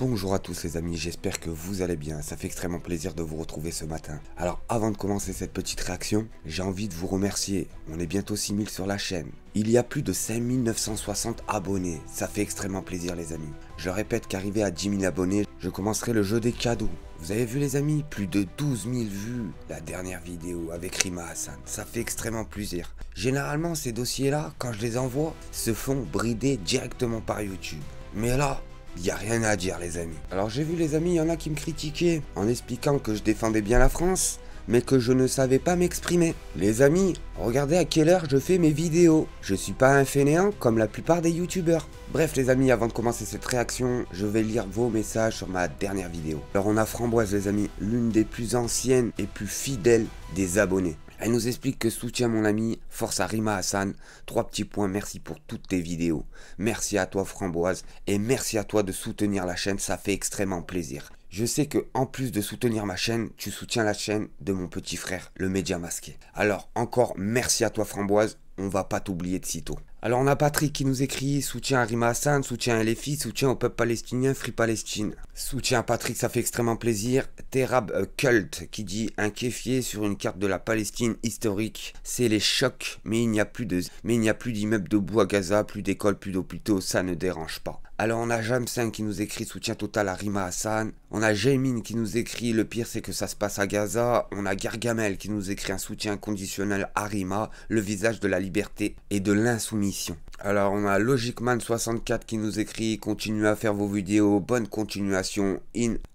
Bonjour à tous les amis, j'espère que vous allez bien, ça fait extrêmement plaisir de vous retrouver ce matin. Alors avant de commencer cette petite réaction, j'ai envie de vous remercier, on est bientôt 6000 sur la chaîne. Il y a plus de 5960 abonnés, ça fait extrêmement plaisir les amis. Je répète qu'arrivé à 10 000 abonnés, je commencerai le jeu des cadeaux. Vous avez vu les amis, plus de 12 000 vues la dernière vidéo avec Rima Hassan, ça fait extrêmement plaisir. Généralement ces dossiers là, quand je les envoie, se font brider directement par YouTube. Mais là, il n'y a rien à dire les amis. Alors j'ai vu les amis, il y en a qui me critiquaient en expliquant que je défendais bien la France, mais que je ne savais pas m'exprimer. Les amis, regardez à quelle heure je fais mes vidéos. Je suis pas un fainéant comme la plupart des youtubeurs. Bref les amis, avant de commencer cette réaction, je vais lire vos messages sur ma dernière vidéo. Alors on a Framboise les amis, l'une des plus anciennes et plus fidèles des abonnés. Elle nous explique que soutient mon ami, force à Rima Hassan, 3 petits points, merci pour toutes tes vidéos. Merci à toi Framboise et merci à toi de soutenir la chaîne, ça fait extrêmement plaisir. Je sais que en plus de soutenir ma chaîne, tu soutiens la chaîne de mon petit frère, le Média Masqué. Alors encore merci à toi Framboise, on va pas t'oublier de sitôt. Alors on a Patrick qui nous écrit soutien à Rima Hassan, soutien à LFI, soutien au peuple palestinien, Free Palestine. Soutien à Patrick, ça fait extrêmement plaisir. Terab Cult qui dit un kéfier sur une carte de la Palestine historique, c'est les chocs, mais il n'y a plus d'immeubles debout à Gaza, plus d'écoles, plus d'hôpitaux, ça ne dérange pas. Alors on a Jam5 qui nous écrit soutien total à Rima Hassan. On a Jamin qui nous écrit le pire c'est que ça se passe à Gaza. On a Gargamel qui nous écrit un soutien inconditionnel à Rima, le visage de la liberté et de l'insoumission. Alors on a Logicman64 qui nous écrit continuez à faire vos vidéos, bonne continuation.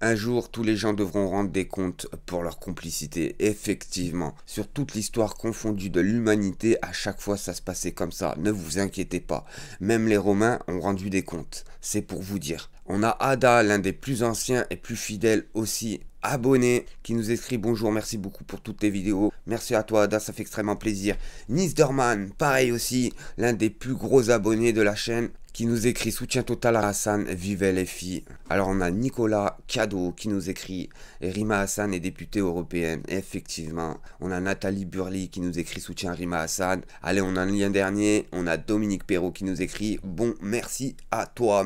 Un jour tous les gens devront rendre des comptes pour leur complicité. Effectivement, sur toute l'histoire confondue de l'humanité, à chaque fois ça se passait comme ça, ne vous inquiétez pas. Même les Romains ont rendu des comptes, c'est pour vous dire. On a Ada, l'un des plus anciens et plus fidèles aussi, abonné, qui nous écrit bonjour, merci beaucoup pour toutes tes vidéos. Merci à toi Ada, ça fait extrêmement plaisir. Nisderman, pareil aussi, l'un des plus gros abonnés de la chaîne, qui nous écrit soutien total à Hassan, vive LFI. Alors on a Nicolas Cadeau qui nous écrit Rima Hassan est députée européenne. Effectivement, on a Nathalie Burly qui nous écrit soutien à Rima Hassan. Allez, on a un lien dernier, on a Dominique Perrault qui nous écrit bon, merci à toi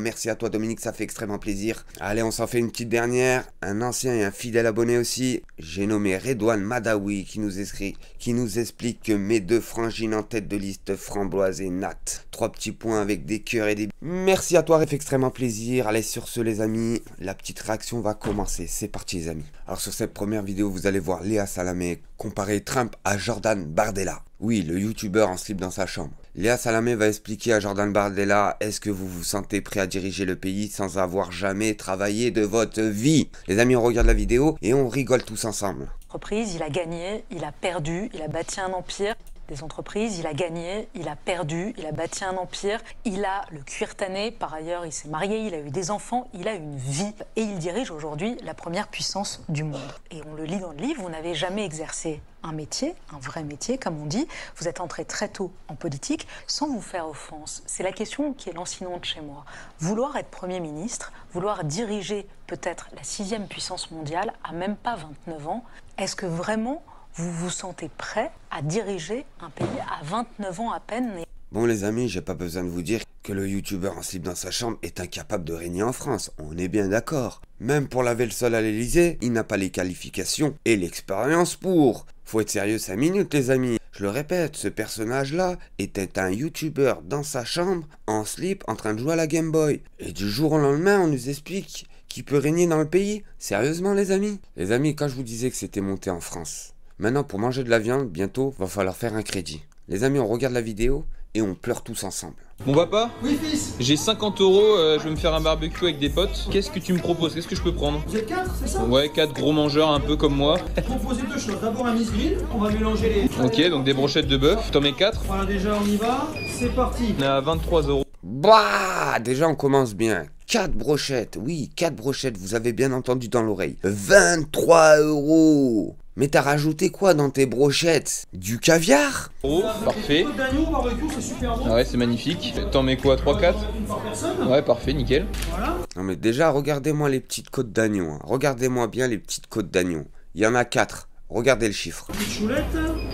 Dominique, ça fait extrêmement plaisir. Allez, on s'en fait une petite dernière, un ancien et un fidèle abonné aussi, j'ai nommé Redouane Madawi qui nous explique que mes deux frangines en tête de liste, Framboise et Nat. 3 petits points avec des cœurs et des... Merci à toi, ça fait extrêmement plaisir. Allez, sur ce les amis, la petite réaction va commencer. C'est parti les amis. Alors sur cette première vidéo, vous allez voir Léa Salamé comparer Trump à Jordan Bardella. Oui, le youtubeur en slip dans sa chambre. Léa Salamé va expliquer à Jordan Bardella, est-ce que vous vous sentez prêt à diriger le pays sans avoir jamais travaillé de votre vie? Les amis, on regarde la vidéo et on rigole tous ensemble. Entreprise, il a gagné, il a perdu, il a bâti un empire. Des entreprises, il a gagné, il a perdu, il a bâti un empire, il a le cuir tanné, par ailleurs il s'est marié, il a eu des enfants, il a une vie et il dirige aujourd'hui la première puissance du monde. Et on le lit dans le livre, vous n'avez jamais exercé un métier, un vrai métier comme on dit, vous êtes entré très tôt en politique sans vous faire offense. C'est la question qui est lancinante chez moi. Vouloir être Premier ministre, vouloir diriger peut-être la 6e puissance mondiale à même pas 29 ans, est-ce que vraiment vous vous sentez prêt à diriger un pays à 29 ans à peine? Bon les amis, j'ai pas besoin de vous dire que le youtubeur en slip dans sa chambre est incapable de régner en France, on est bien d'accord. Même pour laver le sol à l'Elysée, il n'a pas les qualifications et l'expérience pour. Faut être sérieux 5 minutes les amis. Je le répète, ce personnage-là était un youtubeur dans sa chambre, en slip, en train de jouer à la Game Boy. Et du jour au lendemain, on nous explique qu'il peut régner dans le pays. Sérieusement les amis? Les amis, quand je vous disais que c'était monté en France, maintenant, pour manger de la viande, bientôt, va falloir faire un crédit. Les amis, on regarde la vidéo et on pleure tous ensemble. Bon papa? Oui fils. J'ai 50 €, je vais me faire un barbecue avec des potes. Qu'est-ce que tu me proposes? Qu'est-ce que je peux prendre? Vous êtes 4, c'est ça? Ouais, 4 gros mangeurs un peu comme moi. Proposer 2 choses. D'abord un Miss Grill, on va mélanger les... Ok, donc des brochettes de bœuf. T'en mets 4? Voilà, déjà on y va. C'est parti. On est à 23 €. Bah, déjà on commence bien. 4 brochettes, oui, 4 brochettes, vous avez bien entendu dans l'oreille. 23 €. Mais t'as rajouté quoi dans tes brochettes? Du caviar? Oh, parfait. Côte d'agneau au barbecue, c'est super bon. Ah ouais, c'est magnifique. T'en mets quoi? 3-4? Une par personne. Ouais, parfait, nickel. Voilà. Non mais déjà, regardez-moi les petites côtes d'agneau. Hein. Regardez-moi bien les petites côtes d'agneau. Il y en a 4. Regardez le chiffre. Petite choulette.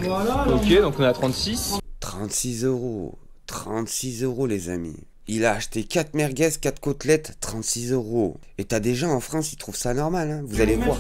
Voilà. Ok, donc on est à 36. 36 €. 36 € les amis. il a acheté 4 merguez, 4 côtelettes, 36 €. Et t'as des gens en France, ils trouvent ça normal, hein. Vous allez voir.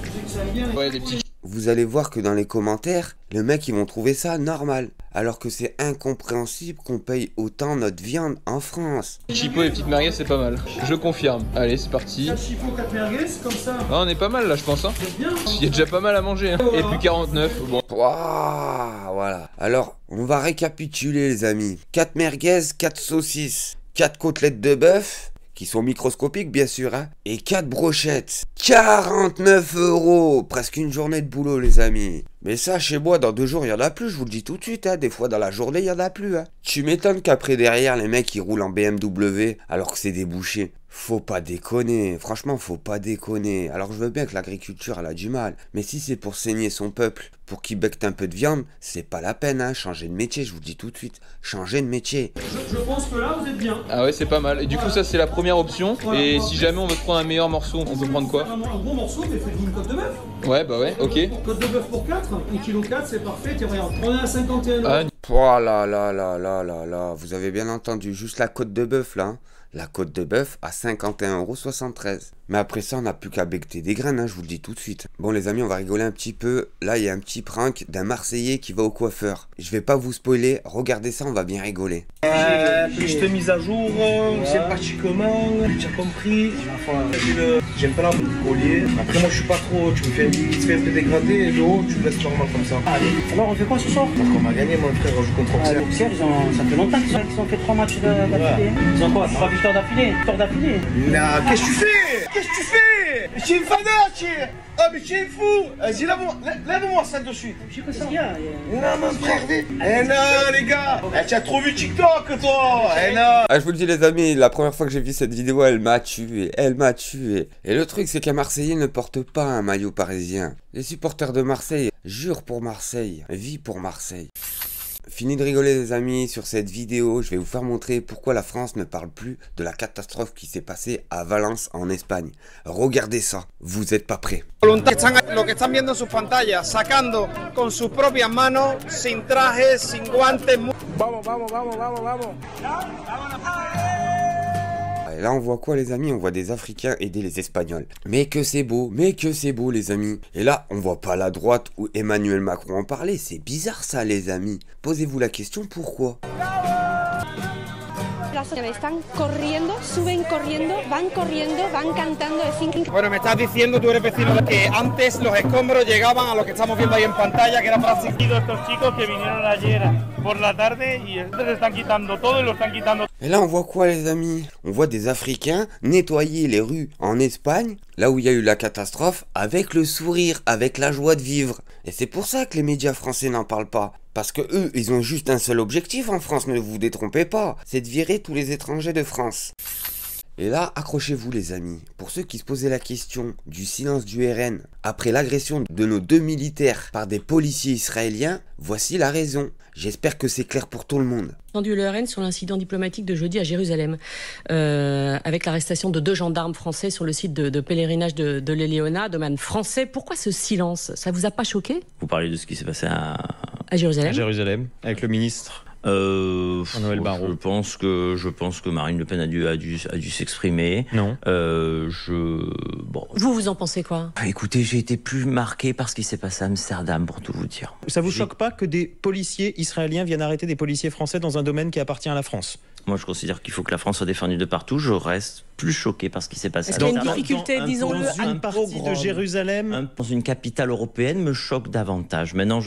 Ouais, des petits Vous allez voir que dans les commentaires, les mecs, ils vont trouver ça normal. Alors que c'est incompréhensible qu'on paye autant notre viande en France. chipots et petites merguez, c'est pas mal. Je confirme. Allez, c'est parti. 4 chipots, 4 merguez, comme ça. Ah, on est pas mal là, je pense. Hein. C'est bien. Il y a déjà pas mal à manger. Hein. Et puis 49. Bon. Waouh, voilà. Alors, on va récapituler, les amis. 4 merguez, 4 saucisses, 4 côtelettes de bœuf, qui sont microscopiques bien sûr, hein, et 4 brochettes. 49 €, presque une journée de boulot, les amis. Mais ça, chez moi, dans 2 jours, il y en a plus, je vous le dis tout de suite, hein. Des fois, dans la journée, il y en a plus, hein. Tu m'étonnes qu'après, derrière, les mecs, ils roulent en BMW, alors que c'est des bouchers. Faut pas déconner, franchement, faut pas déconner. Alors, je veux bien que l'agriculture, elle a du mal, mais si c'est pour saigner son peuple, pour qu'il becte un peu de viande, c'est pas la peine, hein. Changer de métier, je vous le dis tout de suite. Changer de métier. Je pense que là, vous êtes bien. Ah ouais, c'est pas mal. Et du coup, ça, c'est la première option. Et si jamais on veut prendre un meilleur morceau, on peut prendre quoi? Un bon morceau, mais faites-vous une côte de bœuf. Ouais, bah ouais, ok. Côte de bœuf pour 4, 1,4 kg, c'est parfait. Tiens, regarde, on est à 51 €. Ah, Oh là là là là là là, vous avez bien entendu, juste la côte de bœuf là, hein. La côte de bœuf à 51,73 €. Mais après ça, on n'a plus qu'à becter des graines, hein, je vous le dis tout de suite. Bon les amis, on va rigoler un petit peu. Là, il y a un petit prank d'un Marseillais qui va au coiffeur. Je vais pas vous spoiler, regardez ça, on va bien rigoler. Petite mise à jour, sympathiquement, tu as compris. J'aime pas la collier. Après, moi je suis pas trop. Tu me fais un peu dégradé et le haut, tu me laisses normal comme ça. Allez, alors on fait quoi ce soir? Parce qu'on a gagné, mon frère, on joue contre Auxerre. Auxerre, ça fait longtemps qu'ils ont fait 3 matchs d'affilée. Ils ont quoi? 3 victoires d'affilée? Victoire d'affilée? Non, qu'est-ce que tu fais? Qu'est-ce que tu fais? Mais tu es une fanat, Ah, mais tu es fou! Vas-y, lève-moi ça de suite. Je sais pas ce qu'il y a. Non, mon frère, non, les gars! Tu as trop vu TikTok, toi! Non! Ah, je vous le dis les amis, la première fois que j'ai vu cette vidéo, elle m'a tué, elle m'a tué. Et le truc, c'est qu'un Marseillais ne porte pas un maillot parisien. Les supporters de Marseille jurent pour Marseille, vivent pour Marseille. Fini de rigoler les amis, sur cette vidéo, je vais vous faire montrer pourquoi la France ne parle plus de la catastrophe qui s'est passée à Valence en Espagne. Regardez ça, vous êtes pas prêts. Lo que están viendo en sus pantallas, sacando con sus propias manos, sin trajes, sin guantes. Vamos, vamos, vamos, vamos, vamos. Et là on voit quoi les amis? On voit des Africains aider les Espagnols. Mais que c'est beau les amis. Et là on voit pas la droite ou Emmanuel Macron en parler. C'est bizarre ça les amis. Posez-vous la question pourquoi. Están corriendo, suben corriendo, van cantando. Bueno, me estás diciendo, tú eres vecino, que antes los escombros llegaban a lo que estamos viendo ahí en pantalla, que era prácticamente estos chicos que vinieron ayer por la tarde y entonces están quitando todo y lo están quitando. Et là on voit quoi les amis? On voit des Africains nettoyer les rues en Espagne, là où il y a eu la catastrophe, avec le sourire, avec la joie de vivre. Et c'est pour ça que les médias français n'en parlent pas. Parce que eux, ils ont juste un seul objectif en France, ne vous détrompez pas, c'est de virer tous les étrangers de France. Et là, accrochez-vous les amis, pour ceux qui se posaient la question du silence du RN après l'agression de nos 2 militaires par des policiers israéliens, voici la raison. J'espère que c'est clair pour tout le monde. Entendu le RN sur l'incident diplomatique de jeudi à Jérusalem, avec l'arrestation de 2 gendarmes français sur le site de pèlerinage de l'Éléona, domaine français. Pourquoi ce silence? Ça vous a pas choqué? Vous parlez de ce qui s'est passé à Jérusalem? À Jérusalem, avec le ministre. Noël Barrot. Je pense que Marine Le Pen a dû s'exprimer. Non. Bon. Vous en pensez quoi? Écoutez, j'ai été plus marqué par ce qui s'est passé à Amsterdam, pour tout vous dire. Ça vous choque pas que des policiers israéliens viennent arrêter des policiers français dans un domaine qui appartient à la France? Moi, je considère qu'il faut que la France soit défendue de partout. Je reste plus choqué par ce qui s'est passé. Est-ce qu'il y a une difficulté, disons-le, dans une partie de Jérusalem, dans une capitale européenne, me choque davantage. Maintenant,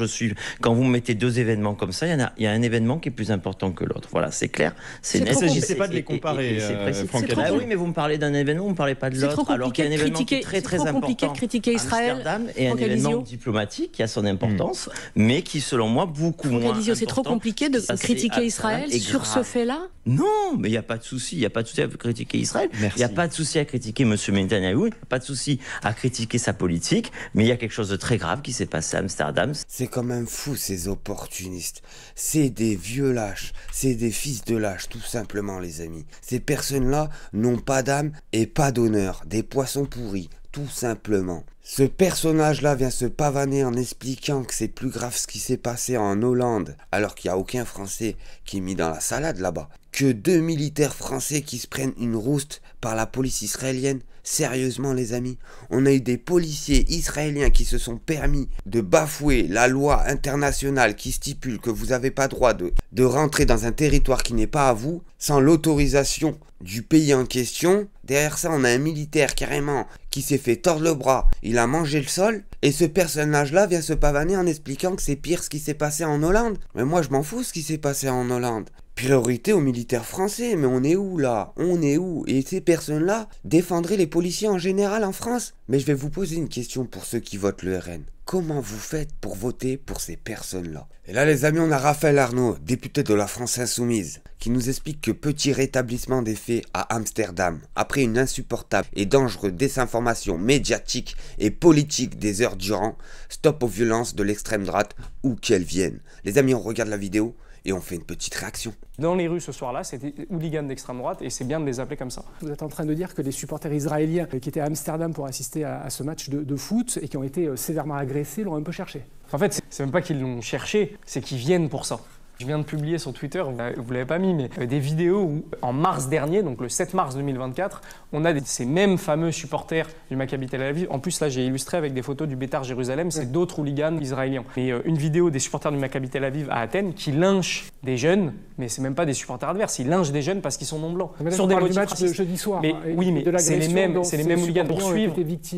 quand vous mettez 2 événements comme ça, il y a un événement qui est plus important que l'autre. Voilà, c'est clair, c'est net. Il ne s'agissait pas de les comparer, Franck. Ah oui, mais vous me parlez d'un événement, vous ne me parlez pas de l'autre. Alors qu'il y a un événement qui est très très important. C'est trop compliqué de critiquer Israël. Amsterdam est un événement diplomatique qui a son importance, mais qui, selon moi, beaucoup moins important. C'est trop compliqué de critiquer Israël sur ce fait-là? Non, mais il n'y a pas de souci. Il n'y a pas de souci à critiquer Israël. Il n'y a pas de souci à critiquer M. Netanyahou. Il n'y a pas de souci à critiquer sa politique. Mais il y a quelque chose de très grave qui s'est passé à Amsterdam. C'est quand même fou ces opportunistes. C'est des vieux lâches. C'est des fils de lâches, tout simplement les amis. Ces personnes-là n'ont pas d'âme et pas d'honneur. Des poissons pourris, tout simplement. Ce personnage-là vient se pavaner en expliquant que c'est plus grave ce qui s'est passé en Hollande, alors qu'il n'y a aucun Français qui est mis dans la salade là-bas, que 2 militaires français qui se prennent une rouste par la police israélienne. Sérieusement les amis, on a eu des policiers israéliens qui se sont permis de bafouer la loi internationale qui stipule que vous n'avez pas droit de rentrer dans un territoire qui n'est pas à vous sans l'autorisation du pays en question. Derrière ça, on a un militaire carrément qui s'est fait tordre le bras, il a mangé le sol, et ce personnage-là vient se pavaner en expliquant que c'est pire ce qui s'est passé en Hollande. Mais moi je m'en fous ce qui s'est passé en Hollande. Priorité aux militaires français, mais on est où là? On est où? Et ces personnes-là défendraient les policiers en général en France? Mais je vais vous poser une question pour ceux qui votent le RN. Comment vous faites pour voter pour ces personnes-là? Et là les amis, on a Raphaël Arnaud, député de la France Insoumise, qui nous explique que petit rétablissement des faits à Amsterdam, après une insupportable et dangereuse désinformation médiatique et politique des heures durant, stop aux violences de l'extrême droite, où qu'elles viennent. Les amis, on regarde la vidéo et on fait une petite réaction. Dans les rues ce soir-là, c'était hooligans d'extrême droite et c'est bien de les appeler comme ça. Vous êtes en train de dire que les supporters israéliens qui étaient à Amsterdam pour assister à ce match de foot et qui ont été sévèrement agressés l'ont un peu cherché. En fait, c'est même pas qu'ils l'ont cherché, c'est qu'ils viennent pour ça. Je viens de publier sur Twitter, vous ne l'avez pas mis, mais des vidéos où, en mars dernier, donc le 7 mars 2024, on a ces mêmes fameux supporters du Maccabi Tel Aviv. En plus, là, j'ai illustré avec des photos du Beitar Jérusalem, c'est d'autres hooligans israéliens. Et une vidéo des supporters du Maccabi Tel Aviv à Athènes qui lynchent des jeunes, mais c'est même pas des supporters adverses, ils lynchent des jeunes parce qu'ils sont non blancs. Sur des motifs racistes. De jeudi soir. Mais, oui, mais c'est les mêmes hooligans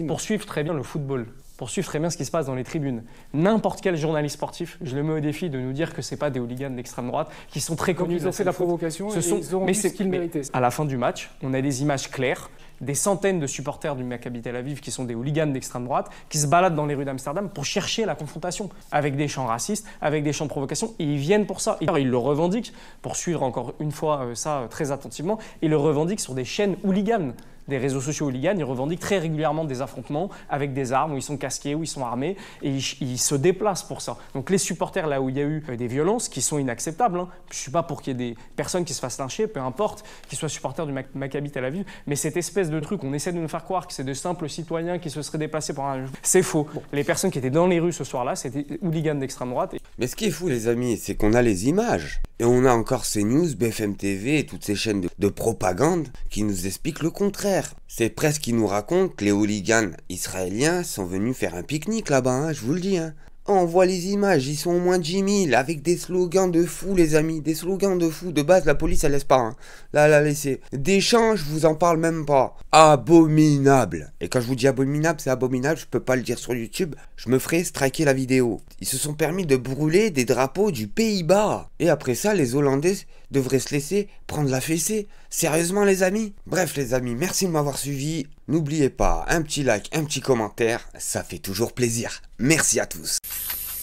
pour suivre très bien le football. Pour suivre très bien ce qui se passe dans les tribunes. N'importe quel journaliste sportif, je le mets au défi de nous dire que ce n'est pas des hooligans d'extrême droite qui sont très connus. Ils ont fait la provocation et ils ont ce qu'ils méritaient. À la fin du match, on a des images claires, des centaines de supporters du Maccabi Tel Aviv qui sont des hooligans d'extrême droite, qui se baladent dans les rues d'Amsterdam pour chercher la confrontation avec des chants racistes, avec des chants de provocation, et ils viennent pour ça. Et ils le revendiquent, pour suivre encore une fois ça très attentivement, ils le revendiquent sur des chaînes hooligans. Des réseaux sociaux hooligans, ils revendiquent très régulièrement des affrontements avec des armes, où ils sont casqués, où ils sont armés, et ils se déplacent pour ça. Donc les supporters, là où il y a eu des violences, qui sont inacceptables, hein. Je ne suis pas pour qu'il y ait des personnes qui se fassent lyncher, peu importe, qu'ils soient supporters du Maccabi Tel Aviv, mais cette espèce de truc, on essaie de nous faire croire que c'est de simples citoyens qui se seraient déplacés pour un... C'est faux. Bon. Les personnes qui étaient dans les rues ce soir-là, c'était hooligans d'extrême droite. Mais ce qui est fou les amis, c'est qu'on a les images. Et on a encore CNews, BFM TV et toutes ces chaînes de propagande qui nous expliquent le contraire. C'est presque qu'ils nous racontent que les hooligans israéliens sont venus faire un pique-nique là-bas, hein, je vous le dis. Hein. On voit les images, ils sont au moins 10 000 avec des slogans de fou les amis, des slogans de fou. De base la police elle laisse pas, hein. Là elle a laissé. Des chants, je vous en parle même pas. Abominable. Et quand je vous dis abominable, c'est abominable, je peux pas le dire sur YouTube, je me ferai striker la vidéo. Ils se sont permis de brûler des drapeaux du Pays-Bas. Et après ça, les Hollandais devraient se laisser prendre la fessée. Sérieusement les amis? Bref les amis, merci de m'avoir suivi. N'oubliez pas, un petit like, un petit commentaire, ça fait toujours plaisir. Merci à tous.